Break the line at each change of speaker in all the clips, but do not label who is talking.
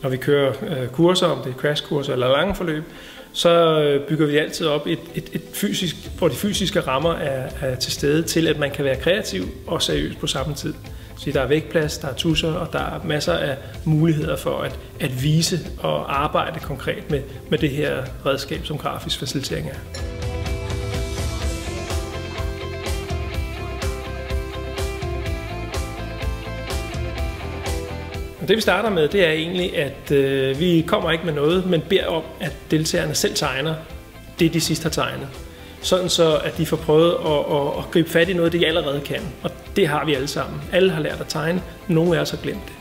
Når vi kører kurser, om det er crashkurser eller lange forløb, så bygger vi altid op et fysisk, hvor de fysiske rammer er til stede til, at man kan være kreativ og seriøs på samme tid. Så der er vægtplads, der er tusser, og der er masser af muligheder for at vise og arbejde konkret med det her redskab, som grafisk facilitering er. Det vi starter med, det er egentlig, at vi kommer ikke med noget, men beder om, at deltagerne selv tegner det, de sidst har tegnet. Sådan så, at de får prøvet at gribe fat i noget, de allerede kan. Og det har vi alle sammen. Alle har lært at tegne. Nogle af os har glemt det.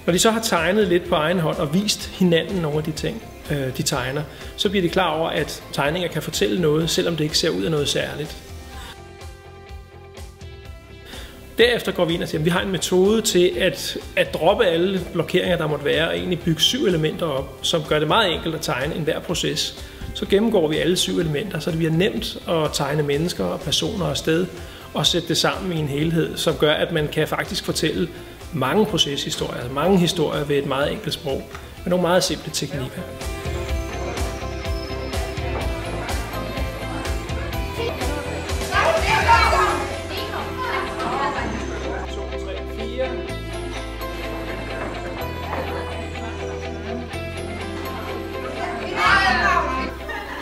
Når de så har tegnet lidt på egen hånd og vist hinanden nogle af de ting, de tegner, så bliver de klar over, at tegninger kan fortælle noget, selvom det ikke ser ud af noget særligt. Derefter går vi ind og siger, at vi har en metode til at droppe alle blokeringer, der måtte være, og egentlig bygge 7 elementer op, som gør det meget enkelt at tegne enhver proces. Så gennemgår vi alle 7 elementer, så det bliver nemt at tegne mennesker og personer og sted, og sætte det sammen i en helhed, som gør, at man kan faktisk fortælle mange proceshistorier, mange historier ved et meget enkelt sprog, med nogle meget simple teknikker.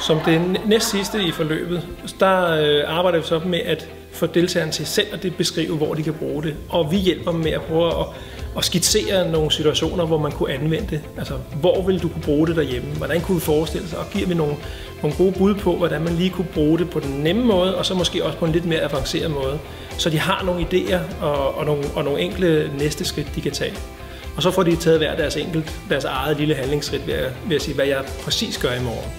Som det næst sidste i forløbet, der arbejder vi så med at få deltagerne til selv at beskrive, hvor de kan bruge det. Og vi hjælper dem med at prøve at skitsere nogle situationer, hvor man kunne anvende det. Altså, hvor ville du kunne bruge det derhjemme? Hvordan kunne vi forestille sig? Og giver vi nogle gode bud på, hvordan man lige kunne bruge det på den nemme måde, og så måske også på en lidt mere avanceret måde. Så de har nogle idéer og nogle enkle næste skridt, de kan tage. Og så får de taget hver deres eget lille handlingsskridt ved at sige, hvad jeg præcis gør i morgen.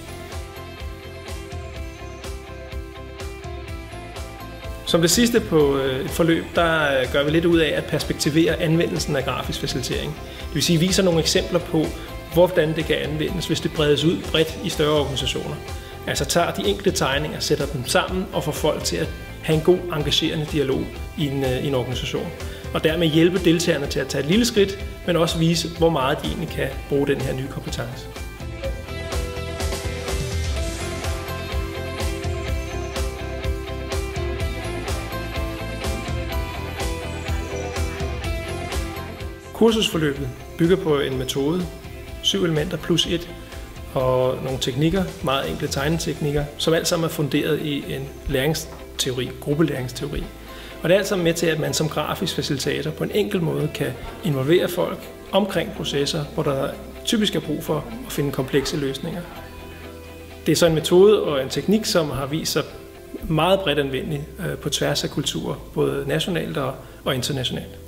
Som det sidste på et forløb, der gør vi lidt ud af at perspektivere anvendelsen af grafisk facilitering. Det vil sige, at vi viser nogle eksempler på, hvordan det kan anvendes, hvis det bredes ud bredt i større organisationer. Altså tager de enkelte tegninger, sætter dem sammen og får folk til at have en god, engagerende dialog i en organisation. Og dermed hjælpe deltagerne til at tage et lille skridt, men også vise, hvor meget de egentlig kan bruge den her nye kompetence. Kursusforløbet bygger på en metode, 7 elementer plus 1, og nogle teknikker, meget enkle tegneteknikker, som alt sammen er funderet i en læringsteori, gruppelæringsteori. Og det er alt sammen med til, at man som grafisk facilitator på en enkel måde kan involvere folk omkring processer, hvor der typisk er brug for at finde komplekse løsninger. Det er så en metode og en teknik, som har vist sig meget bredt anvendelig på tværs af kulturer, både nationalt og internationalt.